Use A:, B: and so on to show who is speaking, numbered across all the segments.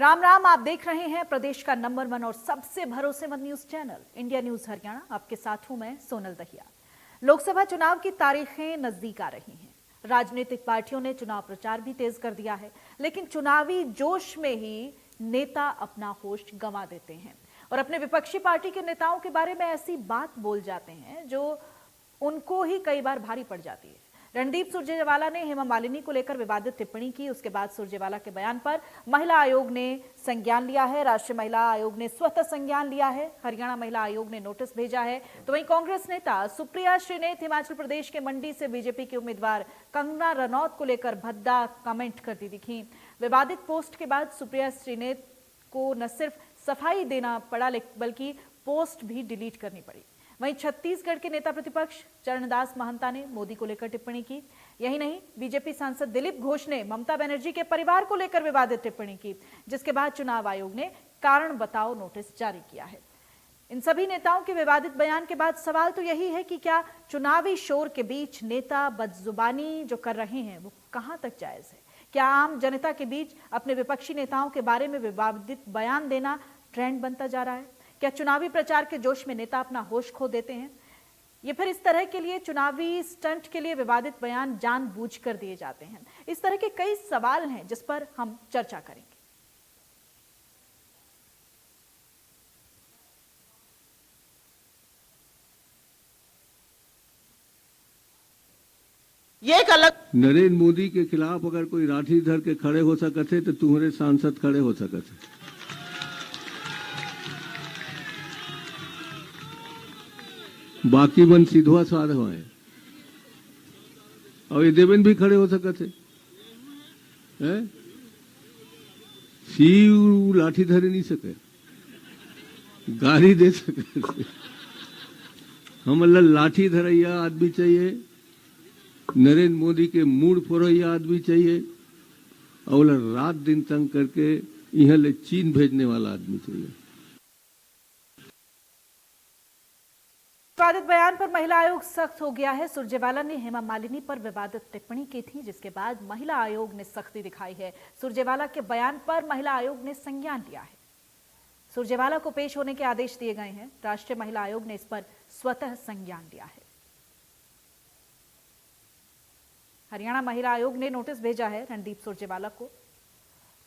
A: राम राम। आप देख रहे हैं प्रदेश का नंबर 1 और सबसे भरोसेमंद news channel India news Haryana. आपके साथ हूं मैं सोनल दहिया। लोकसभा चुनाव की तारीखें नजदीक आ रही हैं। राजनीतिक पार्टियों ने चुनाव प्रचार भी तेज कर दिया है, लेकिन चुनावी जोश में ही नेता अपना होश गंवा देते हैं और अपने विपक्षी पार्टी के नेताओं के बारे में ऐसी बात बोल जाते हैं जो उनको ही कई बार भारी पड़ जाती है। रणदीप सुरजेवाला ने हेमा मालिनी को लेकर विवादित टिप्पणी की। उसके बाद सुरजेवाला के बयान पर महिला आयोग ने संज्ञान लिया है। राष्ट्रीय महिला आयोग ने स्वतः संज्ञान लिया है। हरियाणा महिला आयोग ने नोटिस भेजा है। तो वहीं कांग्रेस नेता सुप्रिया श्रीनेत हिमाचल प्रदेश के मंडी से बीजेपी की उम्मीदवार कंगना रनौत को लेकर भद्दा कमेंट करती दिखी। विवादित पोस्ट के बाद सुप्रिया श्रीनेत को न सिर्फ सफाई देना पड़ा बल्कि पोस्ट भी डिलीट करनी पड़ी। वहीं छत्तीसगढ़ के नेता प्रतिपक्ष चरणदास महंता ने मोदी को लेकर टिप्पणी की। यही नहीं, बीजेपी सांसद दिलीप घोष ने ममता बनर्जी के परिवार को लेकर विवादित टिप्पणी की, जिसके बाद चुनाव आयोग ने कारण बताओ नोटिस जारी किया है। इन सभी नेताओं के विवादित बयान के बाद सवाल तो यही है कि क्या चुनावी शोर के बीच नेता बदजुबानी जो कर रहे हैं वो कहां तक जायज है? क्या आम जनता के बीच अपने विपक्षी नेताओं के बारे में विवादित बयान देना ट्रेंड बनता जा रहा है? क्या चुनावी प्रचार के जोश में नेता अपना होश खो देते हैं? ये फिर इस तरह के लिए चुनावी स्टंट के लिए विवादित बयान जानबूझकर दिए जाते हैं? इस तरह के कई सवाल हैं जिस पर हम चर्चा करेंगे।
B: ये एक अलग
C: नरेंद्र मोदी के खिलाफ अगर कोई लाठी धर के खड़े हो सकते तो तुम्हारे सांसद खड़े हो सकते। बाकी मन सीधवा साध है और ये देवेंद्र भी खड़े हो सकते हैं। सीव लाठी धरे नहीं सके, गाली दे सके। हम लाठी धरैया आदमी चाहिए, नरेंद्र मोदी के मूड फोरैया आदमी चाहिए और रात दिन तंग करके यहाँ ले चीन भेजने वाला आदमी चाहिए।
A: विवादित बयान पर महिला आयोग सख्त हो गया है। सुरजेवाला ने हेमा मालिनी पर विवादित टिप्पणी की थी, जिसके बाद महिला आयोग ने सख्ती दिखाई है। सुरजेवाला के बयान पर महिला आयोग ने संज्ञान लिया है। सुरजेवाला को पेश होने के आदेश दिए गए हैं। राष्ट्रीय महिला आयोग ने इस पर स्वतः संज्ञान लिया है। हरियाणा महिला आयोग ने नोटिस भेजा है रणदीप सुरजेवाला को।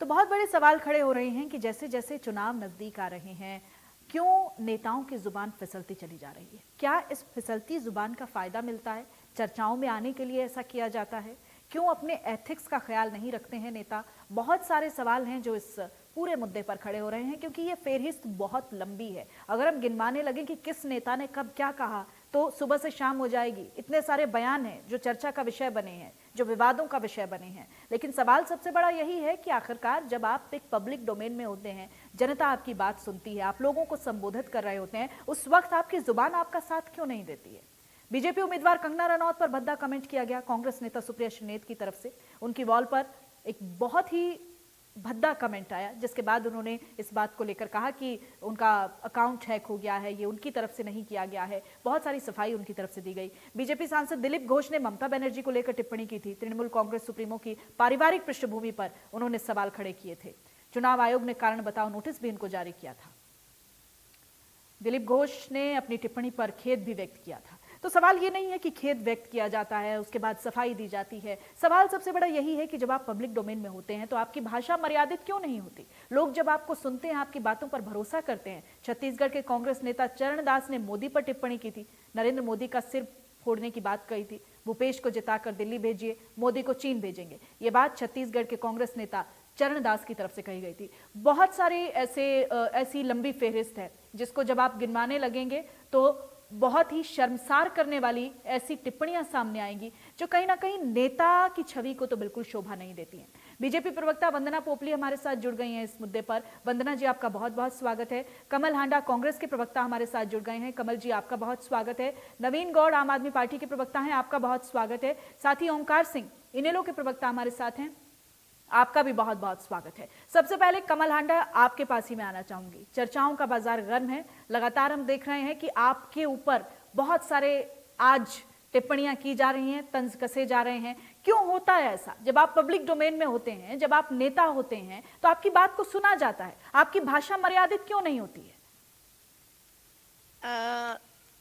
A: तो बहुत बड़े सवाल खड़े हो रहे हैं कि जैसे जैसे चुनाव नजदीक आ रहे हैं, क्यों नेताओं की जुबान फिसलती चली जा रही है? क्या इस फिसलती जुबान का फायदा मिलता है? चर्चाओं में आने के लिए ऐसा किया जाता है? क्यों अपने एथिक्स का ख्याल नहीं रखते हैं नेता? बहुत सारे सवाल हैं जो इस पूरे मुद्दे पर खड़े हो रहे हैं, क्योंकि ये फेहरिस्त बहुत लंबी है। अगर हम गिनवाने लगे कि किस नेता ने कब क्या कहा तो सुबह से शाम हो जाएगी। इतने सारे बयान हैं जो चर्चा का विषय बने हैं, जो विवादों का विषय बने हैं। लेकिन सवाल सबसे बड़ा यही है कि आखिरकार जब आप एक पब्लिक डोमेन में होते हैं, जनता आपकी बात सुनती है, आप लोगों को संबोधित कर रहे होते हैं, उस वक्त आपकी जुबान आपका साथ क्यों नहीं देती है? बीजेपी उम्मीदवार कंगना रनौत पर भद्दा कमेंट किया गया कांग्रेस नेता सुप्रिया श्रीनेत की तरफ से। उनकी वॉल पर एक बहुत ही भद्दा कमेंट आया, जिसके बाद उन्होंने इस बात को लेकर कहा कि उनका अकाउंट हैक हो गया है, ये उनकी तरफ से नहीं किया गया है। बहुत सारी सफाई उनकी तरफ से दी गई। बीजेपी सांसद दिलीप घोष ने ममता बनर्जी को लेकर टिप्पणी की थी। तृणमूल कांग्रेस सुप्रीमो की पारिवारिक पृष्ठभूमि पर उन्होंने सवाल खड़े किए थे। चुनाव आयोग ने कारण बताओ नोटिस भी इनको जारी किया था। दिलीप घोष ने अपनी टिप्पणी पर खेद भी व्यक्त किया था। तो सवाल ये नहीं है कि खेद व्यक्त किया जाता है, उसके बाद सफाई दी जाती है। सवाल सबसे बड़ा यही है कि जब आप पब्लिक डोमेन में होते हैं तो आपकी भाषा मर्यादित क्यों नहीं होती? लोग जब आपको सुनते हैं, आपकी बातों पर भरोसा करते हैं। छत्तीसगढ़ के कांग्रेस नेता चरणदास ने मोदी पर टिप्पणी की थी। नरेंद्र मोदी का सिर फोड़ने की बात कही थी। भूपेश को जिताकर दिल्ली भेजिए, मोदी को चीन भेजेंगे। ये बात छत्तीसगढ़ के कांग्रेस नेता चरणदास की तरफ से कही गई थी। बहुत सारे ऐसी लंबी फेहरिस्त है जिसको जब आप गिनवाने लगेंगे तो बहुत ही शर्मसार करने वाली ऐसी टिप्पणियां सामने आएंगी जो कहीं ना कहीं नेता की छवि को तो बिल्कुल शोभा नहीं देती हैं। बीजेपी प्रवक्ता वंदना पोपली हमारे साथ जुड़ गई हैं इस मुद्दे पर। वंदना जी, आपका बहुत बहुत स्वागत है। कमल हांडा कांग्रेस के प्रवक्ता हमारे साथ जुड़ गए हैं। कमल जी, आपका बहुत स्वागत है। नवीन गौड़ आम आदमी पार्टी के प्रवक्ता हैं, आपका बहुत स्वागत है। साथ ही ओमकार सिंह इनेलो के प्रवक्ता हमारे साथ हैं, आपका भी बहुत बहुत स्वागत है। सबसे पहले कमल हांडा, आपके पास ही मैं आना चाहूंगी। चर्चाओं का बाजार गर्म है। लगातार हम देख रहे हैं कि आपके ऊपर बहुत सारे आज टिप्पणियां की जा रही हैं, तंज कसे जा रहे हैं। क्यों होता है ऐसा? जब आप पब्लिक डोमेन में होते हैं, जब आप नेता होते हैं, तो आपकी बात को सुना जाता है, आपकी भाषा मर्यादित क्यों नहीं होती है?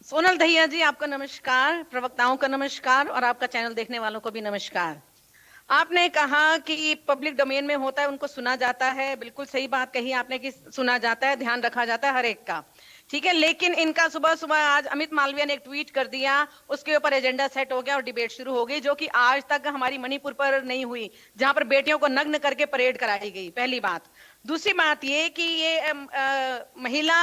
B: सोनल दहिया जी, आपका नमस्कार, प्रवक्ताओं का नमस्कार और आपका चैनल देखने वालों को भी नमस्कार। आपने कहा कि पब्लिक डोमेन में होता है उनको सुना जाता है, बिल्कुल सही बात कही आपने कि सुना जाता है, ध्यान रखा जाता है हर एक का, ठीक है। लेकिन इनका सुबह सुबह आज अमित मालवीय ने एक ट्वीट कर दिया, उसके ऊपर एजेंडा सेट हो गया और डिबेट शुरू हो गई, जो कि आज तक हमारी मणिपुर पर नहीं हुई, जहां पर बेटियों को नग्न करके परेड कराई गई। पहली बात। दूसरी बात ये कि ये महिला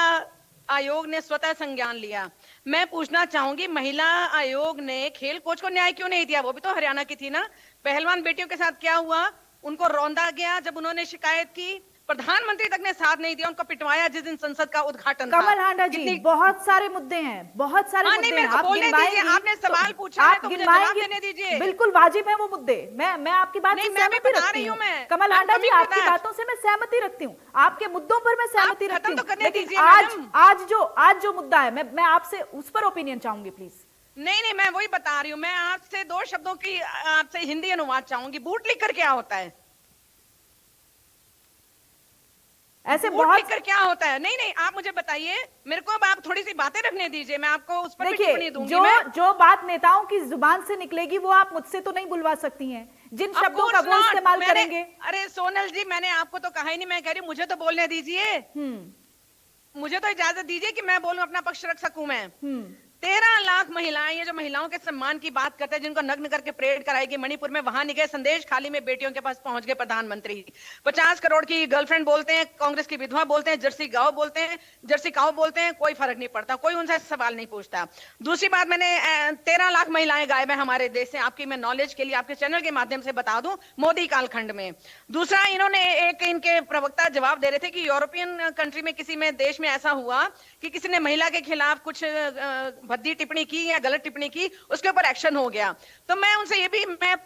B: आयोग ने स्वतः संज्ञान लिया। मैं पूछना चाहूंगी, महिला आयोग ने खेल कोच को न्याय क्यों नहीं दिया? वो भी तो हरियाणा की थी ना। पहलवान बेटियों के साथ क्या हुआ? उनको रौंदा गया जब उन्होंने शिकायत की, प्रधानमंत्री तक ने साथ नहीं दिया, उनको पिटवाया जिस दिन संसद का उद्घाटन था।
A: कमल हांडा जी, बहुत सारे मुद्दे हैं, बहुत सारे मुद्दे हैं।
B: आप बोलने दीजिए, आपने सवाल पूछा है तो मुझे जवाब देने दीजिए।
A: बिल्कुल वाजिब है वो मुद्दे। मैं आपकी बात से सहमति रखती हूँ। कमल हांडा जी, आपकी बातों से मैं सहमति रखती हूँ, आपके मुद्दों पर मैं सहमति रखती हूँ, लेकिन आज जो मुद्दा है, मैं आपसे उस पर ओपिनियन चाहूंगी प्लीज।
B: नहीं, मैं वही बता रही हूँ। मैं आपसे दो शब्दों की आपसे हिंदी अनुवाद चाहूंगी। बूट लिख कर क्या होता है?
A: ऐसे बहुत
B: लिखकर क्या होता है? नहीं, आप मुझे बताइए, मेरे को अब आप थोड़ी सी बातें रखने दीजिए, मैं आपको उस पर टिप्पणी दूंगी।
A: जो बात नेताओं की जुबान से निकलेगी वो आप मुझसे तो नहीं बुलवा सकती हैं, जिन शब्दों का वो इस्तेमाल करेंगे।
B: अरे सोनल जी, मैंने आपको तो कहा ही नहीं, मैं कह रही हूँ मुझे तो बोलने दीजिए, मुझे तो इजाजत दीजिए कि मैं बोलूं, अपना पक्ष रख सकूं मैं। 13 लाख महिलाएं, ये जो महिलाओं के सम्मान की बात करते हैं, जिनको नग्न करके परेड कराएगी मणिपुर में, वहां नहीं गए, संदेश खाली में बेटियों के पास पहुंच गए प्रधानमंत्री। 50 करोड़ की गर्लफ्रेंड बोलते हैं, कांग्रेस की विधवा बोलते हैं, जर्सी गांव बोलते हैं, जर्सी काऊ बोलते हैं, कोई फर्क नहीं पड़ता, कोई उनसे सवाल नहीं पूछता। दूसरी बात, मैंने 13 लाख महिलाएं गायब है हमारे देश से, आपकी मैं नॉलेज के लिए आपके चैनल के माध्यम से बता दूं, मोदी कालखंड में। दूसरा, इन्होंने इनके प्रवक्ता जवाब दे रहे थे कि यूरोपियन कंट्री में किसी में देश में ऐसा हुआ कि किसी ने महिला के खिलाफ कुछ भद्दी टिप्पणी की या गलत टिप्पणी की, उसके ऊपर एक्शन हो गया। तो मैं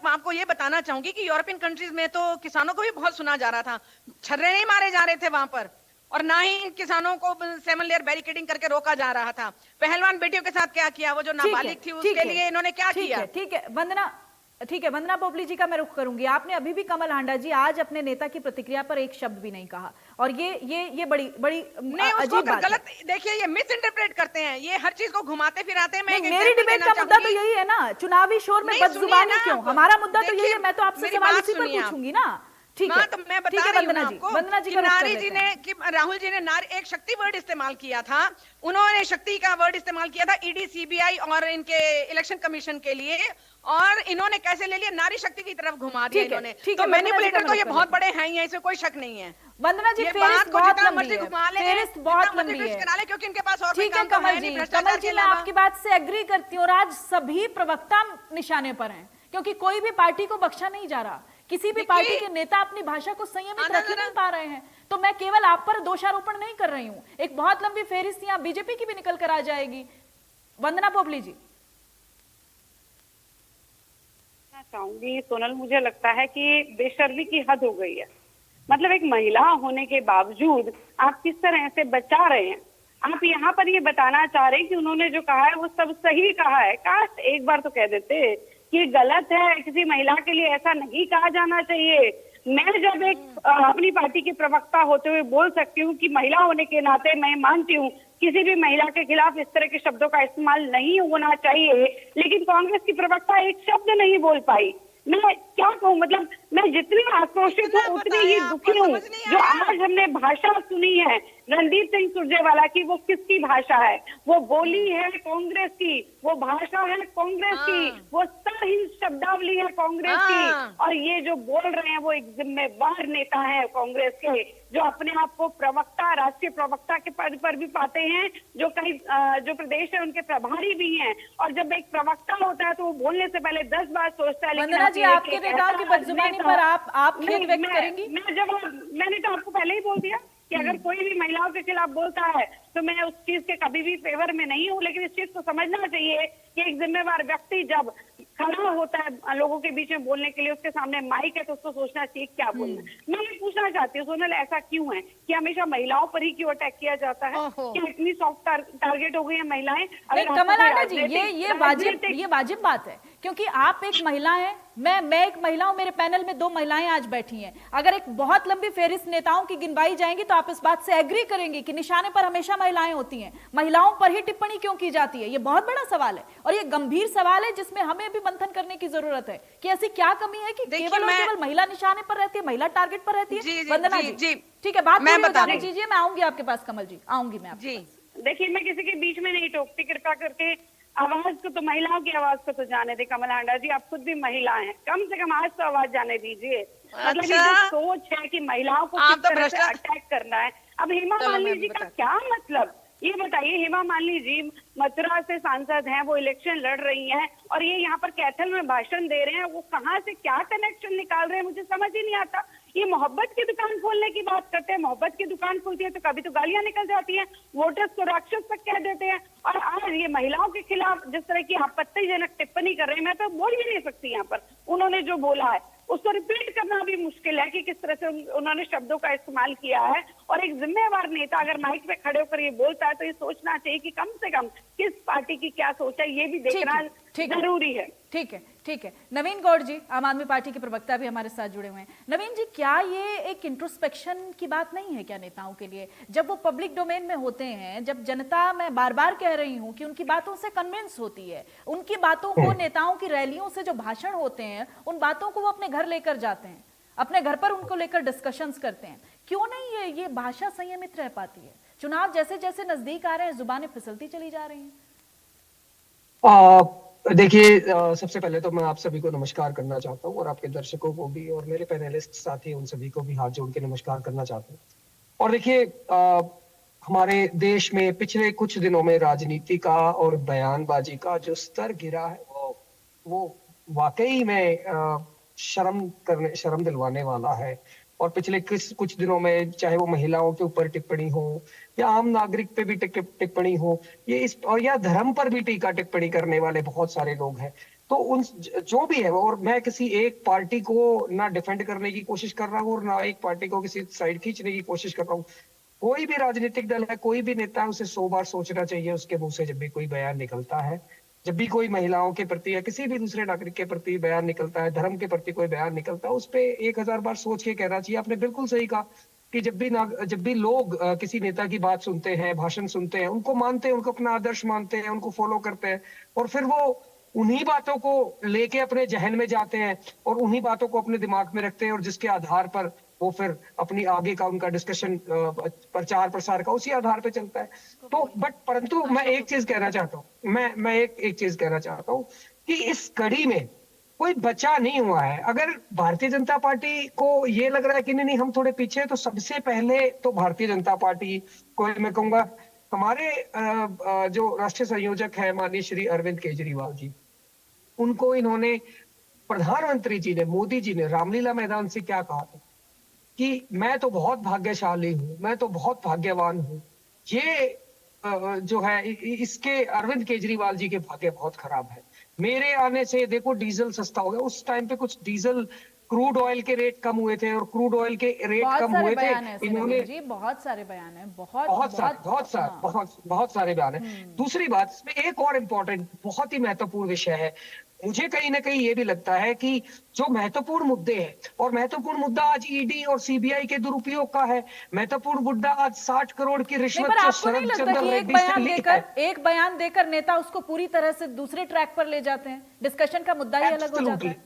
B: आपको ये बताना चाहूंगी कि यूरोपियन कंट्रीज में तो किसानों को भी बहुत सुना जा रहा था, छर्रे नहीं मारे जा रहे थे वहां पर, और ना ही किसानों को 7 लेयर बैरिकेडिंग करके रोका जा रहा था। पहलवान बेटियों के साथ क्या किया? वो जो नाबालिग थी उसके लिए इन्होंने क्या किया?
A: ठीक है, वंदना पोपली जी का मैं रुख करूंगी। आपने अभी भी, कमल हांडा जी, आज अपने नेता की प्रतिक्रिया पर एक शब्द भी नहीं कहा, और ये बड़ी अजीब बात
B: गलत। देखिए, ये मिस इंटरप्रेट करते हैं, ये हर चीज को घुमाते फिराते हैं।
A: मेरी डिबेट का मुद्दा तो यही है ना, चुनावी शोर में बदजुबानी क्यों? हमारा मुद्दा तो यही है, मैं तो आपसे सवाल इसी पर पूछूंगी ना। ठीक है,
B: तो मैं बता रही हूं आपको,
A: वंदना जी
B: राहुल जी ने एक शक्ति वर्ड इस्तेमाल किया था, उन्होंने शक्ति का वर्ड इस्तेमाल किया था ईडी, सीबीआई और इनके इलेक्शन कमीशन के लिए, और इन्होंने कैसे ले लिया? नारी शक्ति की तरफ घुमा दिया इन्होंने। तो मैनिपुलेटर तो ये बहुत बड़े हैं ही, इसमें कोई शक नहीं है।
A: वंदना जी,
B: बात को जितना मर्जी घुमा ले,
A: बहुत लंबी है,
B: क्योंकि इनके पास और
A: ठीक है। कमल जी, मैं आपकी बात से एग्री करती हूँ, और आज सभी प्रवक्ता निशाने पर हैं, क्योंकि कोई भी पार्टी को बख्शा नहीं जा रहा, किसी भी पार्टी के नेता अपनी भाषा को संयमित रख नहीं पा रहे हैं। तो मैं केवल आप पर दोषारोपण नहीं कर रही हूँ, एक बहुत लंबी फेहरिस्त यहाँ बीजेपी की भी निकल कर आ जाएगी। वंदना पोपली जी।
D: चाहूंगी सोनल, मुझे लगता है कि बेशर्मी की हद हो गई है। मतलब एक महिला होने के बावजूद आप किस तरह से बचा रहे हैं। आप यहाँ पर ये बताना चाह रहे हैं कि उन्होंने जो कहा है वो सब सही कहा है। काश एक बार तो कह देते कि गलत है, किसी महिला के लिए ऐसा नहीं कहा जाना चाहिए। मैं जब एक अपनी पार्टी के प्रवक्ता होते हुए बोल सकती हूँ कि महिला होने के नाते मैं मानती हूँ किसी भी महिला के खिलाफ इस तरह के शब्दों का इस्तेमाल नहीं होना चाहिए, लेकिन कांग्रेस की प्रवक्ता एक शब्द नहीं बोल पाई। मैं क्या कहूँ, मतलब मैं जितनी आक्रोशित हूँ उतनी ही दुखी हूँ। जो आज हमने भाषा सुनी है रणदीप सिंह सुरजेवाला की, वो किसकी भाषा है? वो बोली है कांग्रेस की, वो भाषा है कांग्रेस की, वो सारी शब्दावली है कांग्रेस की। और ये जो बोल रहे हैं वो एक जिम्मेवार नेता है कांग्रेस के, जो अपने आप को प्रवक्ता, राष्ट्रीय प्रवक्ता के पद पर भी पाते हैं, जो कई जो प्रदेश है उनके प्रभारी भी हैं। और जब एक प्रवक्ता होता है तो वो बोलने से पहले 10 बार सोचता है।
A: वंदना जी, आपके नेताओं की बदजुबानी पर आप खेद व्यक्त करेंगी?
D: मैंने तो आपको पहले ही बोल दिया कि अगर कोई भी महिलाओं के खिलाफ बोलता है तो मैं उस चीज के कभी भी फेवर में नहीं हूँ, लेकिन इस चीज को समझना चाहिए कि एक जिम्मेवार व्यक्ति जब खड़ा होता है लोगों के बीच में बोलने के लिए, उसके सामने माइक है, तो उसको सोचना चाहिए क्या बोलना है। मैं ये पूछना चाहती हूँ सोनल, ऐसा क्यों है कि हमेशा महिलाओं पर ही क्यों अटैक किया जाता है? कि इतनी सॉफ्ट टारगेट हो गई है महिलाएं?
A: कमल हांडा जी, ये वाजिब बात है क्योंकि आप एक महिला हैं, मैं एक महिला हूं, मेरे पैनल में 2 महिलाएं आज बैठी हैं। अगर एक बहुत लंबी फेरिस्त नेताओं की गिनवाई जाएंगी तो आप इस बात से एग्री करेंगे कि निशाने पर हमेशा महिलाएं होती हैं। महिलाओं पर ही टिप्पणी क्यों की जाती है? ये बहुत बड़ा सवाल है और ये गंभीर सवाल है जिसमें हमें भी मंथन करने की जरूरत है कि ऐसी क्या कमी है कि केवल और केवल महिला निशाने पर रहती है, महिला टारगेट पर रहती है। वंदना जी, ठीक है, बात बताने दीजिए, मैं आऊंगी आपके पास। कमल जी, आऊंगी मैं आपके पास।
D: देखिए, मैं किसी के बीच में नहीं टोकती, कृपा करके आवाज को तो, महिलाओं की आवाज को तो जाने दे। कमल हांडा जी, आप खुद भी महिला हैं, कम से कम आज तो आवाज जाने दीजिए। मतलब ये जो सोच है कि महिलाओं को किस तरह से अटैक करना है। अब हेमा मालिनी जी का क्या मतलब, ये बताइए। हेमा मालिनी जी मथुरा से सांसद हैं, वो इलेक्शन लड़ रही हैं और ये यहाँ पर कैथल में भाषण दे रहे हैं। वो कहाँ से क्या कनेक्शन निकाल रहे हैं, मुझे समझ ही नहीं आता। ये मोहब्बत की दुकान खोलने की बात करते हैं, मोहब्बत की दुकान खुलती है तो कभी तो गालियां निकल जाती हैं, वोटर्स को राक्षस तक कह देते हैं। और आज ये महिलाओं के खिलाफ जिस तरह की आपत्तिजनक टिप्पणी कर रहे हैं, मैं तो बोल भी नहीं सकती यहाँ पर। उन्होंने जो बोला है उसको रिपीट करना भी मुश्किल है कि किस तरह से उन्होंने शब्दों का इस्तेमाल किया है। और एक जिम्मेवार नेता अगर माइक पे खड़े होकर ये बोलता है तो ये सोचना चाहिए कि कम से कम किस पार्टी की क्या सोच है, ये भी देखना जरूरी है।
A: ठीक है, ठीक है। नवीन गौड़ जी, आम आदमी पार्टी के प्रवक्ता भी हमारे साथ जुड़े हुए हैं। नवीन जी, क्या ये एक इंट्रोस्पेक्शन की बात नहीं है क्या नेताओं के लिए, जब वो पब्लिक डोमेन में होते हैं, जब जनता, मैं बार बार कह रही हूं कि उनकी बातों से कन्विंस होती है, उनकी बातों को, नेताओं की रैलियों से जो भाषण होते हैं उन बातों को वो अपने घर लेकर जाते हैं, अपने घर पर उनको लेकर डिस्कशंस करते हैं, क्यों नहीं ये भाषा संयमित रह पाती है? चुनाव जैसे जैसे नजदीक आ रहे हैं, जुबानें फिसलती चली जा रही हैं।
E: देखिए, सबसे पहले तो मैं आप सभी को नमस्कार करना चाहता हूँ और आपके दर्शकों को भी और मेरे पैनलिस्ट साथी उन सभी को भी हाथ जोड़ के नमस्कार करना चाहता हूँ। और देखिए, हमारे देश में पिछले कुछ दिनों में राजनीति का और बयानबाजी का जो स्तर गिरा है वो वाकई में शर्म दिलवाने वाला है। और पिछले कुछ दिनों में चाहे वो महिलाओं के ऊपर टिप्पणी हो या आम नागरिक पे भी टिप्पणी हो, ये और या धर्म पर भी टीका टिप्पणी करने वाले बहुत सारे लोग हैं। तो उन जो भी है, और मैं किसी एक पार्टी को ना डिफेंड करने की कोशिश कर रहा हूँ और ना एक पार्टी को किसी साइड खींचने की कोशिश कर रहा हूँ। कोई भी राजनीतिक दल है, कोई भी नेता है, उसे 100 बार सोचना चाहिए उसके मुंह से जब भी कोई बयान निकलता है, जब भी कोई महिलाओं के प्रति या किसी भी दूसरे नागरिक के प्रति बयान निकलता है, धर्म के प्रति कोई बयान निकलता है, उस पे 1000 बार सोच के कहना चाहिए। आपने बिल्कुल सही कहा कि जब भी लोग किसी नेता की बात सुनते हैं, भाषण सुनते हैं, उनको मानते हैं, उनको अपना आदर्श मानते हैं, उनको फॉलो करते हैं और फिर वो उन्हीं बातों को लेके अपने जहन में जाते हैं और उन्हीं बातों को अपने दिमाग में रखते हैं और जिसके आधार पर वो फिर अपनी आगे का उनका डिस्कशन, प्रचार प्रसार का उसी आधार पे चलता है। तो परंतु मैं एक चीज कहना चाहता हूँ, मैं एक चीज कहना चाहता हूँ कि इस कड़ी में कोई बचा नहीं हुआ है। अगर भारतीय जनता पार्टी को ये लग रहा है कि नहीं हम थोड़े पीछे हैं, तो सबसे पहले तो भारतीय जनता पार्टी को मैं कहूंगा, हमारे जो राष्ट्रीय संयोजक है माननीय श्री अरविंद केजरीवाल जी, उनको इन्होंने, प्रधानमंत्री जी ने, मोदी जी ने रामलीला मैदान से क्या कहा था कि मैं तो बहुत भाग्यशाली हूं, मैं तो बहुत भाग्यवान हूं। ये जो है, इसके अरविंद केजरीवाल जी के भाग्य बहुत खराब है। मेरे आने से देखो डीजल सस्ता हो गया। उस टाइम पे कुछ डीजल, क्रूड ऑयल के रेट कम हुए थे और क्रूड ऑयल के रेट कम हुए थे।
A: इन्होंने जी बहुत सारे बयान हैं, बहुत
E: सारे बयान हैं। दूसरी बात, इसमें एक और इम्पोर्टेंट, बहुत ही महत्वपूर्ण विषय है। मुझे कहीं ना कहीं ये भी लगता है कि जो महत्वपूर्ण मुद्दे हैं, और महत्वपूर्ण मुद्दा आज ईडी और सीबीआई के दुरुपयोग का है, महत्वपूर्ण मुद्दा आज 60 करोड़ की रिश्वत जो शरद चंद्र रेड्डी से ली है।
A: एक बयान देकर नेता उसको पूरी तरह से दूसरे ट्रैक पर ले जाते हैं, डिस्कशन का मुद्दा ही अलग हो जाता है।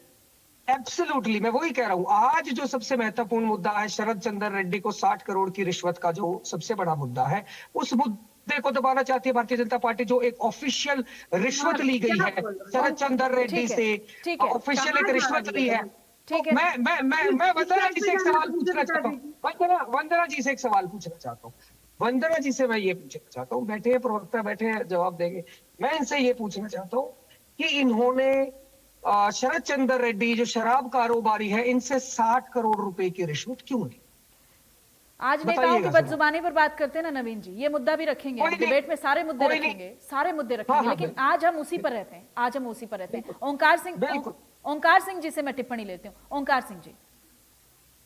E: एब्सोल्युटली, मैं वही कह रहा हूं। आज जो सबसे महत्वपूर्ण मुद्दा है, शरद चंद्र रेड्डी को 60 करोड़ की रिश्वत का जो सबसे बड़ा मुद्दा है, उस मुद्दे को दबाना चाहती है भारतीय जनता पार्टी। जो एक ऑफिशियल रिश्वत ली गई है शरद चंद्र रेड्डी से, ऑफिशियल एक रिश्वत ली है। मैं वंदना जी से एक सवाल पूछना चाहता हूँ। वंदना जी से एक सवाल पूछना चाहता हूँ। वंदना जी से मैं ये पूछना चाहता हूँ, बैठे हैं प्रवक्ता, बैठे हैं, जवाब देंगे। मैं इनसे ये पूछना चाहता हूँ कि इन्होंने शरद चंद्र रेड्डी जो शराब कारोबारी है, इनसे 60 करोड़ रुपए की रिश्वत क्यों ली?
A: आज नेताओं की बदजुबानी पर बात करते हैं ना नवीन जी, ये मुद्दा भी रखेंगे डिबेट में, सारे मुद्दे रखेंगे, सारे मुद्दे रखेंगे, लेकिन आज हम उसी पर रहते हैं, आज हम उसी पर रहते हैं। ओंकार सिंह जी से मैं टिप्पणी लेती हूँ। ओंकार सिंह जी,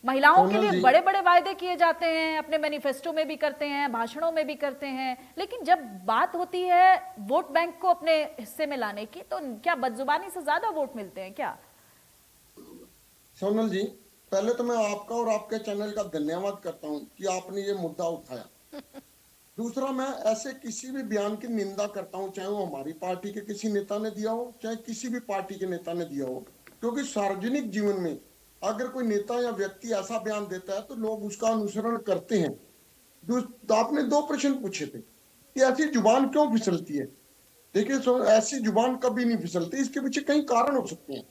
A: महिलाओं के
F: सोनल
A: लिए
F: जी।
A: बड़े बड़े वायदे किए जाते हैं, अपने मैनिफेस्टो में भी करते हैं, भाषणों में भी करते हैं, लेकिन जब बात होती है वोट बैंक को अपने हिस्से में लाने की, तो क्या बदजुबानी से ज्यादा वोट मिलते हैं क्या?
F: सोनल जी, पहले तो मैं आपका और आपके चैनल का धन्यवाद करता हूं कि आपने ये मुद्दा उठाया। दूसरा, मैं ऐसे किसी भी बयान की निंदा करता हूं, चाहे वो हमारी पार्टी के किसी नेता ने दिया हो, चाहे किसी भी पार्टी के नेता ने दिया हो, क्योंकि सार्वजनिक जीवन में अगर कोई नेता या व्यक्ति ऐसा बयान देता है तो लोग उसका अनुसरण करते हैं। तो आपने दो प्रश्न पूछे थे कि ऐसी जुबान क्यों फिसलती है। देखिए, ऐसी जुबान कभी नहीं फिसलती, इसके पीछे कई कारण हो सकते हैं।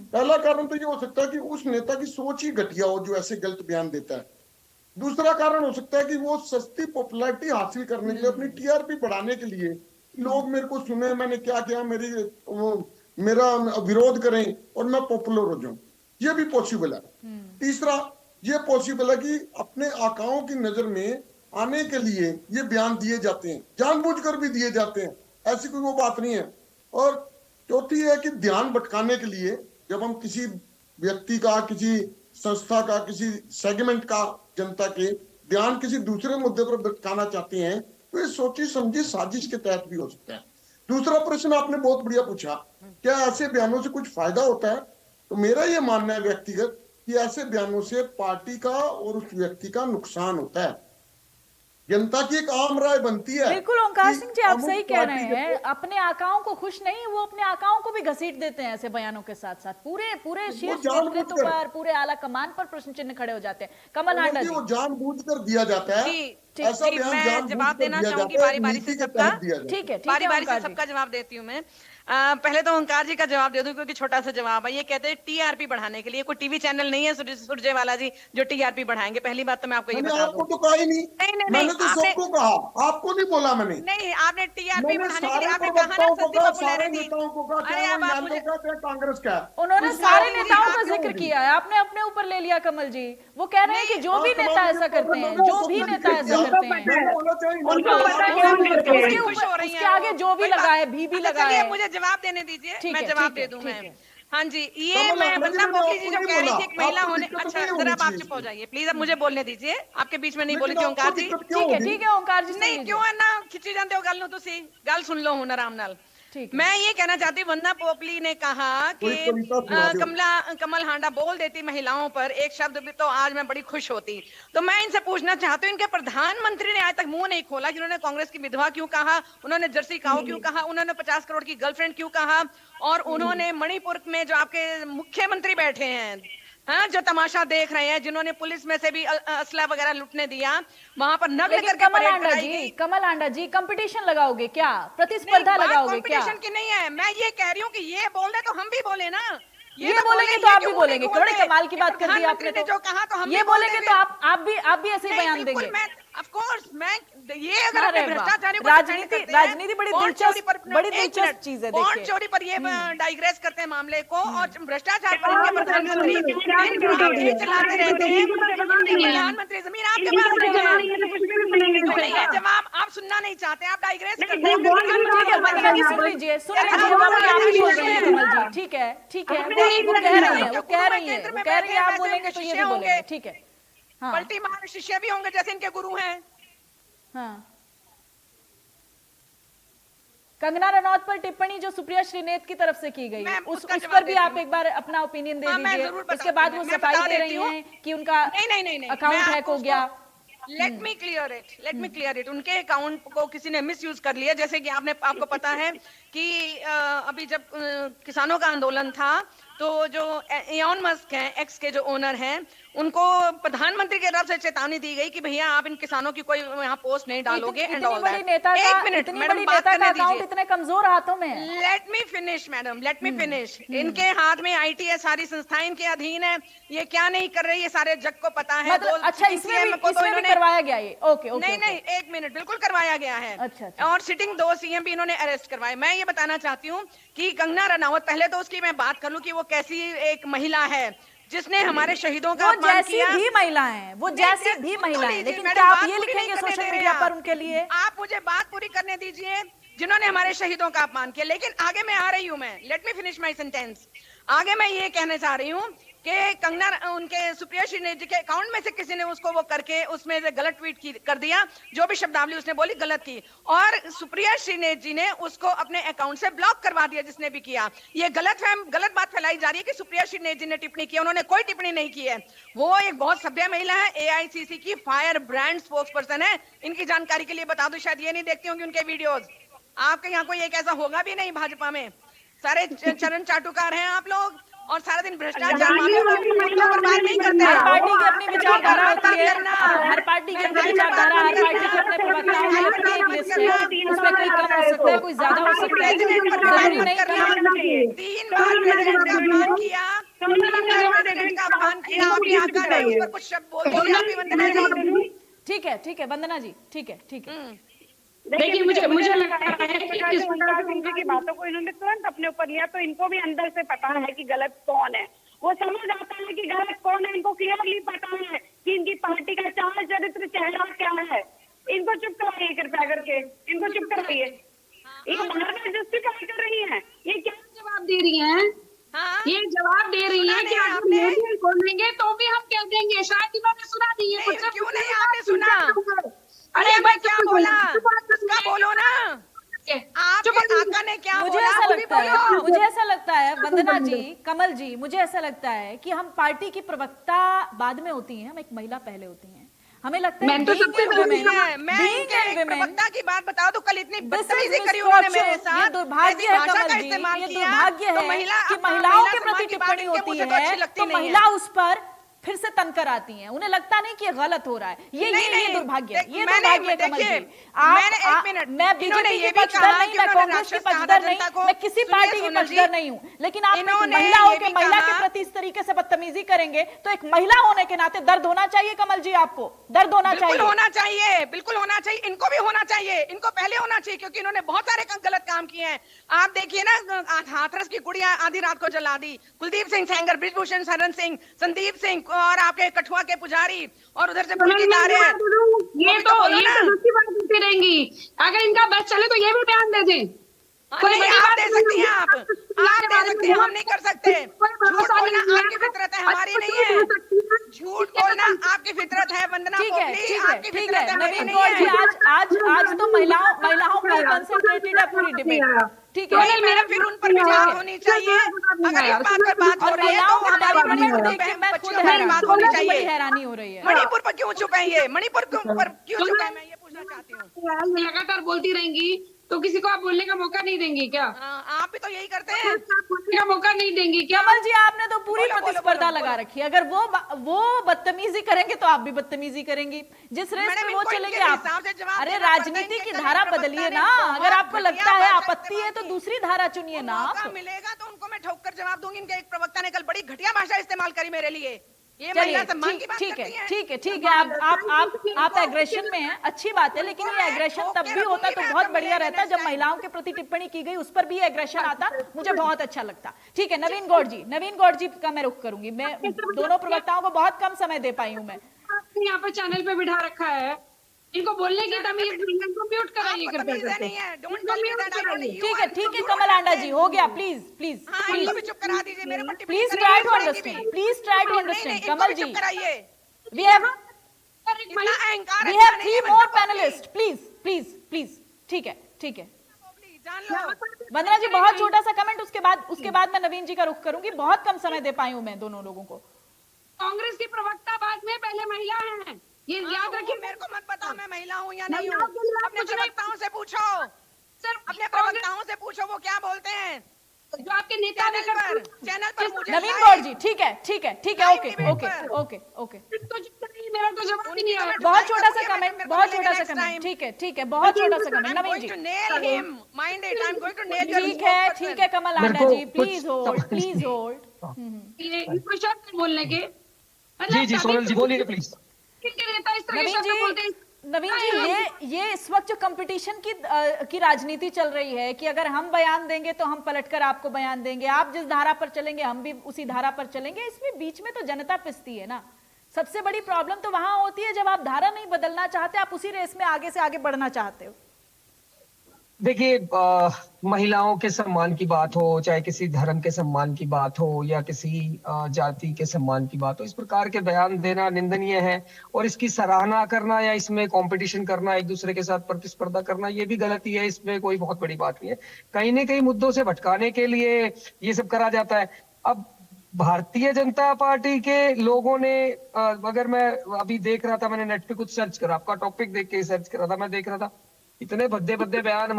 F: पहला कारण तो ये हो सकता है कि उस नेता की सोच ही घटिया हो जो ऐसे गलत बयान देता है। दूसरा कारण हो सकता है कि वो सस्ती पॉपुलैरिटी हासिल करने के लिए, अपनी टीआरपी बढ़ाने के लिए, लोग मेरे को सुने, मैंने क्या किया, मेरा विरोध करें और मैं पॉपुलर हो जाऊं, ये भी पॉसिबल है। तीसरा, ये पॉसिबल है कि अपने आकाओं की नजर में आने के लिए ये बयान दिए जाते हैं, जानबूझकर भी दिए जाते हैं, ऐसी कोई वो बात नहीं है। और चौथी है कि ध्यान भटकाने के लिए जब हम किसी व्यक्ति का, किसी संस्था का, किसी सेगमेंट का, जनता के ध्यान किसी दूसरे मुद्दे पर भटकाना चाहते हैं, तो ये सोची समझी साजिश के तहत भी हो सकता है। दूसरा प्रश्न आपने बहुत बढ़िया पूछा, क्या ऐसे बयानों से कुछ फायदा होता है? तो मेरा ये मानना है व्यक्तिगत कि ऐसे बयानों से पार्टी का और उस व्यक्ति का नुकसान होता है। जनता की एक आम राय बनती है।
A: बिल्कुल ओंकार सिंह जी, आप
F: अमुक
A: सही कह रहे
F: पार्टी के
A: हैं। अपने आकाओं को खुश नहीं, वो अपने आकाओं को भी घसीट देते हैं ऐसे बयानों के साथ साथ। पूरे पूरे शीर्ष नेतृत्व पर, पूरे आला कमान पर प्रश्न चिन्ह खड़े हो जाते हैं। कमल हांडा जी,
F: वो जानबूझकर दिया जाता है।
B: जी,
F: ऐसा
B: जी,
F: बयान
B: मैं
F: जानबूझकर
B: जवाब देना
F: दिया
B: चाहूंगी
F: जाता है,
B: बारी-बारी से
F: नीति के
B: सबका।
F: तहत दिया जाता है।
A: ठीक है, ठीक है
B: बारी-बारी से
A: ओंकार जी।
B: सबका जवाब देती हूँ मैं। पहले तो ओंकार जी का जवाब दे दूं, क्योंकि छोटा सा जवाब है। ये कहते हैं टीआरपी बढ़ाने के लिए, कोई टीवी चैनल नहीं है सुरजेवाला जी जो टीआरपी बढ़ाएंगे। पहली बात तो मैं आपको ये
F: मैंने
B: बता
F: आपको
B: दूं।
F: तो कहा ही नहीं।
B: नहीं,
F: मैंने तो
B: आपने
F: सबको कहा, आपको नहीं बोला मैंने।
B: नहीं, आपने टीआरपी
F: मैंने
B: बढ़ाने के
F: सारे
B: लिए आपने कहा ना
F: प्रवक्ताओं को
B: सस्ती
F: कहा, सारे
B: पॉपुलैरिटी।
F: नेताओं को कहा,
B: अरे
F: चाहे
B: अब
F: वो
B: आप
F: यादव
B: मुझे
F: का, चाहे कांग्रेस का।
A: उन्होंने
F: उसमें
A: सारे
F: आपने
A: नेताओं
F: बात
A: का
F: क्यों
A: जिक्र
F: होगी?
A: किया है, आपने अपने ऊपर ले लिया कमल जी। वो कह रहे हैं कि जो भी
F: आप
A: नेता
F: तमाम
A: ऐसा
F: के
A: करते हैं,
F: प्रबंधन
A: जो
F: को
A: भी
F: सब
A: नेता
F: जिक्र
A: ऐसा
F: किया।
A: करते हैं,
F: मैंने बोला चाहिए,
D: उनको
F: मैंने
D: पता
F: बोला
D: क्यों
F: चाहिए।
D: नहीं
A: उसके
D: है?
B: खुश हो
A: ऊपर,
B: रही
A: उसके
B: हैं
A: आगे
B: वो।
A: जो भी
B: कोई
A: लगा
B: बात-
A: है, भी
B: अच्छा,
A: लगा
B: चलिए
A: है।
B: मुझे जवाब देने दीजिए,
A: ठीक
B: मैं
A: है,
B: जवाब
A: ठीक
B: दे
A: है,
B: दूं
A: ठीक
B: मैं।
A: है।
B: हाँ जी, ये
F: कमल
B: मैं
F: हांडा जी,
B: वंदना
F: मैंने
B: मोगली जी
F: आपको
B: जो
F: नहीं
B: कह रही
F: बोला,
B: थी एक महिला
F: आपको
B: होने,
F: दिक्कत
B: अच्छा
F: नहीं
B: जरा
F: होनी
B: आप
F: चाहिए
B: चुप हो
F: इसमें।
B: जाइए प्लीज, अब मुझे बोलने दीजिए। आपके बीच में नहीं बोली
F: लेकिन
B: थी
F: आपको
B: ओंकार जी।
F: दिक्कत क्यों
A: ठीक है,
F: होगी?
A: ठीक है ओंकार जी, सुन
B: नहीं,
A: लीजिए।
B: क्यों है ना खिंची जानते हो गल नु तुसी गल सुन लो हुन आराम नाल।
A: ठीक है।
B: मैं ये कहना चाहती हूँ, वंदना पोपली ने कहा कि
F: कोई कविता सुना दो।
B: कमल हांडा बोल देती महिलाओं पर एक शब्द भी, तो आज मैं बड़ी खुश होती। तो मैं इनसे पूछना चाहती हूँ, इनके प्रधानमंत्री ने आज तक मुंह नहीं खोला कि उन्होंने कांग्रेस की विधवा क्यों कहा, उन्होंने जर्सी काऊ क्यों कहा, उन्होंने 50 करोड़ की गर्लफ्रेंड क्यों कहा, और उन्होंने मणिपुर में जो आपके मुख्यमंत्री बैठे हैं, हाँ, जो तमाशा देख रहे हैं, जिन्होंने पुलिस में से भी असला वगैरह लुटने दिया, वहां पर नग्न
A: लेकिन
B: करके
A: कमल
B: परेड
A: हांडा
B: कराई
A: जी,
B: गई।
A: कमल हांडा जी, कंपटीशन लगाओगे क्या?
B: नहीं,
A: प्रतिस्पर्धा
B: बात
A: लगाओगे क्या?
B: कंपटीशन की नहीं है। मैं ये कह रही हूँ कि ये बोल दे तो हम भी बोले ना।
A: ये
B: तो
A: बोलेंगे
B: बोले,
A: तो
B: ये
A: आप भी
B: क्यों
A: बोलेंगे।
B: नहीं
A: बड़े
B: बोलते?
A: कमाल की बात कर दी
B: प्रधानमंत्री
A: आपने
B: ने
A: तो।
B: जो कहा तो हम
A: ये
B: भी बोल
A: बोलेंगे
B: देंगे।
A: तो आप भी ऐसे ही
B: नहीं,
A: बयान
B: बिल्कुल,
A: देंगे।
B: मैं ऑफ कोर्स मैं ये अगर
A: अरे
B: अपने
A: वाह,
B: भ्रष्टाचारियों को
A: राजनीति
B: defend करते हैं,
A: राजनीति बड़ी
B: बॉन्ड चोरी
A: दिलचस्प,
B: पर-
A: बड़ी
B: एक
A: दिलचस्प
B: मिनट,
A: चीज है।
B: बॉन्ड
A: देखिए,
B: चोरी पर ये डाइग्रेस करते हैं मामले को, और भ्रष्टाचार पर इनके प्रधानमंत्री दिन रात ये चलाते रहते हैं। प्रधानमंत्री जमीन आपके पास नहीं है, तो नहीं है जवाब। आप सुनना नहीं चाहते, आप डाइग्रेस करते हैं।
A: ठीक है, वंदना जी सुन लीजिए, सुन लीजिए। वो अपने आप ही बोल रही है कमल जी। ठीक है, ठीक है, वो कह रही है, वो कह रही है, वो कह रही है, आप बोलेंगे तो ये भी बोलेंगे। ठीक है, हाँ
B: पलटी मार शिष्य भी होंगे जैसे इनके गुरु हैं।
A: हाँ। कंगना रनौत पर टिप्पणी जो सुप्रिया श्रीनेत की तरफ से की गई,
B: मैं
A: उस
B: उसका
A: पर
B: जवाब
A: भी
B: देती
A: आप
B: हूँ।
A: एक बार अपना ओपिनियन दे
B: हाँ, मैं
A: दीजिए।
B: जरूर बताती
A: उसके बाद
B: हूँ।
A: वो
B: मैं
A: सफाई
B: बता
A: दे
B: देती
A: रही
B: हूँ।
A: हैं कि उनका
B: नहीं,
A: अकाउंट हैक हो गया।
B: Let me clear it. उनके अकाउंट को किसी ने मिस यूज कर लिया। जैसे कि आपको पता है कि अभी जब किसानों का आंदोलन था, तो जो एलॉन मस्क हैं, एक्स के जो ओनर हैं, उनको प्रधानमंत्री की तरफ से चेतावनी दी गई कि भैया आप इन किसानों की कोई यहाँ पोस्ट नहीं डालोगे एंड ऑल दैट। एक मिनट मैडम, बात करने दीजिए।
A: इतने कमजोर हाथों में है।
B: Let me finish madam, let me finish. इनके हाथ में आईटी है, सारी संस्थाएं इनके अधीन है। ये क्या नहीं कर रही, ये सारे जग को पता है।
A: मतलब अच्छा, इसमें भी करवाया गया ये? ओके ओके,
B: नहीं, एक मिनट, बिल्कुल करवाया गया है।
A: अच्छा।
B: और सिटिंग 2 सीएम भी इन्होंने अरेस्ट करवाए। मैं ये बताना चाहती हूँ कि कंगना रनावत, पहले तो उसकी मैं बात कर लूं कि वो कैसी एक महिला है जिसने हमारे शहीदों का अपमान किया।
A: भी महिला है वो, जैसी भी महिला है, लेकिन
B: मैडम,
A: क्या आप
B: बात
A: ये
B: पूरी नहीं
A: लिखेंगे
B: करने
A: सोशल
B: दे रहे
A: मीडिया
B: आप।
A: पर उनके लिए?
B: आप मुझे बात पूरी करने दीजिए। जिन्होंने हमारे शहीदों का अपमान किया, लेकिन आगे मैं आ रही हूं, मैं let me finish my sentence. आगे मैं ये कहने चाह रही हूँ कि कंगना उनके सुप्रिया श्रीनेत जी के अकाउंट में से किसी ने उसको वो करके उसमें से गलत ट्वीट कर दिया, जो भी शब्दावली उसने बोली गलत की, और सुप्रिया श्रीनेत जी ने उसको अपने अकाउंट से ब्लॉक करवा दिया जिसने भी किया। ये गलत बात फैलाई जा रही है कि सुप्रिया श्रीनेत जी ने टिप्पणी की, उन्होंने कोई टिप्पणी नहीं की है। वो एक बहुत सभ्य महिला है, एआईसीसी की फायर ब्रांड स्पोक्स पर्सन है। इनकी जानकारी के लिए बता दो, शायद ये नहीं देखती होंगी उनके वीडियोस। आपके यहाँ कोई एक ऐसा होगा भी नहीं भाजपा में, सारे चरण चाटुकार हैं आप लोग और सारा दिन भ्रष्टाचार बर्बाद नहीं करते।
A: हर पार्टी की अपनी विचारधारा होती है, हर पार्टी की अपनी विचारधारा, हर पार्टी के अपने प्रवक्ताओं की अपनी एक लिस्ट है, उसमें कोई कम हो सकता है, कोई ज्यादा हो सकता है, जरूरी नहीं कि
B: 3 बार प्रेसिडेंट का अपमान किया, 3 बार प्रेसिडेंट का अपमान किया, आपकी आका ने उस पर कुछ शब्द बोल दिए आपकी वंदना जी।
A: ठीक है वंदना जी, ठीक है।
D: देखिए मुझे लगता है कि सिंह की बातों को इन्होंने तुरंत अपने ऊपर लिया, तो इनको भी अंदर से पता है कि गलत कौन है, वो समझ आता है कि गलत कौन है, इनको क्लियरली पता है कि इनकी पार्टी का चाल चरित्र चेहरा क्या है। इनको चुप कराइए कृपया करके, इनको चुप कराइए। ये बार बार जस्टिफाई कर रही है, ये क्या
G: जवाब दे रही हैं? ये जवाब दे रही है कि आप मोदी बोलेंगे तो भी हम कह देंगे, शायद इन्होंने सुना नहीं है।
B: क्यों नहीं आपने सुना? अरे मैं क्या बोला उसका बोलो ना, आपके आका ने क्या बोला?
A: मुझे ऐसा लगता है वंदना जी, कमल जी, मुझे ऐसा लगता है कि हम पार्टी की प्रवक्ता बाद में होती हैं, हम एक महिला पहले होती हैं। हमें लगता है
B: प्रवक्ता की बात बताओ तो कल इतनी बदतमीजी करी उन्होंने मेरे साथ,
A: दुर्भाग्य है कमल जी, ये दुर्भाग्य है कि महिलाओं के प्रति टिप्पणी होती है तो महिला उस पर फिर से तनकर आती हैं, उन्हें लगता नहीं कि ये गलत हो रहा है। ये दुर्भाग्य है, ये दुर्भाग्य है कमल जी। मैं बीजेपी के पक्षधर नहीं, मैं कांग्रेस के पक्षधर नहीं, मैं किसी पार्टी की पक्षधर नहीं हूँ, लेकिन आप महिला के प्रति इस तरीके से बदतमीजी करेंगे तो एक महिला होने के नाते दर्द होना चाहिए कमल जी, आपको दर्द होना चाहिए।
B: बिल्कुल होना चाहिए, इनको भी होना चाहिए, इनको पहले होना चाहिए क्योंकि इन्होंने बहुत सारे गलत काम किए हैं। आप देखिए ना, हाथरस की गुड़िया आधी रात को जला दी, कुलदीप सिंह सेंगर, ब्रिजभूषण शरण सिंह, संदीप सिंह और आपके कठुआ के पुजारी, और उधर से
G: ये तो दूसरी बात होती रहेंगी। अगर इनका बस चले तो ये भी बयान दे दें।
B: आप दे सकती हैं, आप दे सकती हैं, हम नहीं कर सकते। झूठ बोलना आपकी फितरत है, हमारी नहीं है। झूठ बोलना आपकी फितरत है वंदना पोपली, आपकी फितरत है, हमारी नहीं है।
A: आज तो महिलाओं पर कंसंट्रेटेड है पूरी डिबेट, ठीक है
B: मैडम, फिर उन पर विचार होनी चाहिए। अगर इस बात पर बात हो रही है तो हमारी बात होनी चाहिए।
A: हैरानी हो रही है,
B: मणिपुर पर क्यों चुप है ये, मणिपुर पर क्यों चुप है, मैं ये पूछना चाहती हूँ।
G: लगातार बोलती रहेंगी तो किसी को आप बोलने का मौका नहीं देंगी क्या?
B: आप भी तो यही करते हैं,
G: बोलने का मौका नहीं देंगी क्या?
A: कमल जी आपने तो पूरी प्रतिस्पर्धा लगा रखी है, अगर वो बदतमीजी करेंगे तो आप भी बदतमीजी करेंगी, जिस रेस में वो चलेंगे आप। अरे राजनीति की धारा बदलिए ना, अगर आपको लगता है आपत्ति है तो दूसरी धारा चुनिए ना।
B: आप मिलेगा तो उनको मैं ठोक कर जवाब दूंगी। इनके एक प्रवक्ता ने कल बड़ी घटिया भाषा इस्तेमाल करी मेरे लिए, ये महिला सम्मान की बात करती हैं।
A: ठीक है, आप एग्रेशन में हैं, अच्छी बात है, लेकिन ये एग्रेशन तब भी होता तो बहुत बढ़िया रहता जब महिलाओं के प्रति टिप्पणी की गई, उस पर भी एग्रेशन आता, मुझे बहुत अच्छा लगता। ठीक है, नवीन गौड़ जी का मैं रुख करूंगी। मैं दोनों प्रवक्ताओं को बहुत कम समय दे पाई हूँ। मैं
G: यहाँ पर चैनल पे बिठा रखा है, इनको बोलने की तमीज इनको म्यूट कराइए कृपया करके।
A: ठीक है कमल आंडा जी, हो गया, प्लीज
B: चुप करा दीजिए, मेरे पर
A: please try to understand Kamal ji. We have 3 more panelist, please. ठीक है वंदना जी, बहुत छोटा सा कमेंट, उसके बाद मैं नवीन जी का रुख करूंगी। बहुत कम समय दे पाई हूँ मैं दोनों लोगों को।
G: कांग्रेस की प्रवक्ता बाद में, पहले महिला है, ये याद रखिए।
B: मेरे को मत बताओ मैं महिला हूँ या नहीं हूँ, अपने प्रवक्ताओं से पूछो, अपने प्रवक्ताओं से पूछो वो क्या बोलते हैं,
G: जो आपके नेता
B: चैनल पर मुझे।
A: नवीन गौड़ जी, ठीक है, ओके।
G: मेरा तो जवाब नहीं आया।
A: बहुत छोटा सा कमेंट, ठीक है, बहुत छोटा सा कमेंट। नवीन जी, ठीक है कमल आंडा जी, प्लीज होल्ड।
G: इनको शब्द बोलने के
E: जी सोनल जी बोलिए प्लीज।
A: नवीन जी, ये इस वक्त जो कंपटीशन की राजनीति चल रही है कि अगर हम बयान देंगे तो हम पलटकर आपको बयान देंगे, आप जिस धारा पर चलेंगे हम भी उसी धारा पर चलेंगे, इसमें बीच में तो जनता पिसती है ना। सबसे बड़ी प्रॉब्लम तो वहां होती है जब आप धारा नहीं बदलना चाहते, आप उसी रेस में आगे से आगे बढ़ना चाहते हो।
E: देखिए, महिलाओं के सम्मान की बात हो, चाहे किसी धर्म के सम्मान की बात हो या किसी जाति के सम्मान की बात हो, इस प्रकार के बयान देना निंदनीय है। और इसकी सराहना करना या इसमें कंपटीशन करना, एक दूसरे के साथ प्रतिस्पर्धा करना, ये भी गलती है। इसमें कोई बहुत बड़ी बात नहीं है। कहीं ना कहीं मुद्दों से भटकाने के लिए ये सब करा जाता है। अब भारतीय जनता पार्टी के लोगों ने अगर मैं अभी देख रहा था, मैंने नेट पे कुछ सर्च करा, आपका टॉपिक देख के सर्च करा था, मैं देख रहा था इतने भद्दे भद्दे बयान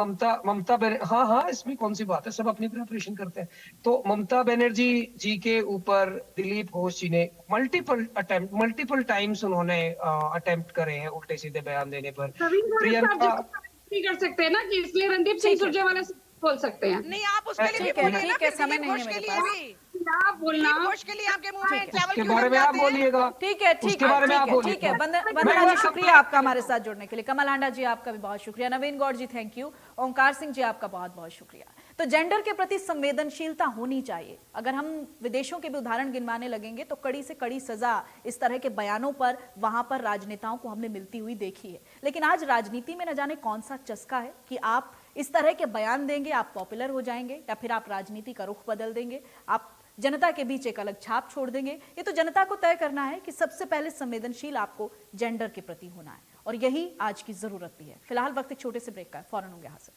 E: हाँ हाँ, इसमें कौन सी बात है, सब अपनी प्रिपरेशन करते हैं। तो ममता बनर्जी जी के ऊपर दिलीप घोष जी ने मल्टीपल टाइम्स उन्होंने अटेम्प्ट करे हैं उल्टे सीधे बयान देने पर। प्रियंका
G: नहीं कर सकते ना कि इसलिए रणदीप सिंह सुरजेवाला से बोल सकते हैं।
B: नहीं, आप उसके लिए भी बोलिए ना,
A: समय नहीं है मेरे पास।
G: आप बोलना
B: के लिए आपके मुंह में चावल
E: के
B: क्यों
E: बारे
B: लग
E: में आप
B: जाते हैं?
E: बोलिएगा।
A: ठीक है, ठीक
E: उसके
A: है,
E: बारे में आप
A: ठीक है, ठीक
E: बोलिएगा।
A: है। वंदना जी, शुक्रिया आपका हमारे साथ जुड़ने के लिए। कमल हांडा जी, आपका भी बहुत शुक्रिया। नवीन गौड़ जी, थैंक यू। ओंकार सिंह जी, आपका बहुत बहुत शुक्रिया। तो जेंडर के प्रति संवेदनशीलता होनी चाहिए। अगर हम विदेशों के भी उदाहरण गिनवाने लगेंगे तो कड़ी से कड़ी सजा इस तरह के बयानों पर वहां पर राजनेताओं को हमने मिलती हुई देखी है। लेकिन आज राजनीति में न जाने कौन सा चस्का है कि आप इस तरह के बयान देंगे, आप पॉपुलर हो जाएंगे, या फिर आप राजनीति का रुख बदल देंगे, आप जनता के बीच एक अलग छाप छोड़ देंगे। ये तो जनता को तय करना है कि सबसे पहले संवेदनशील आपको जेंडर के प्रति होना है, और यही आज की जरूरत भी है। फिलहाल वक्त एक छोटे से ब्रेक का है, फौरन होंगे हासिल।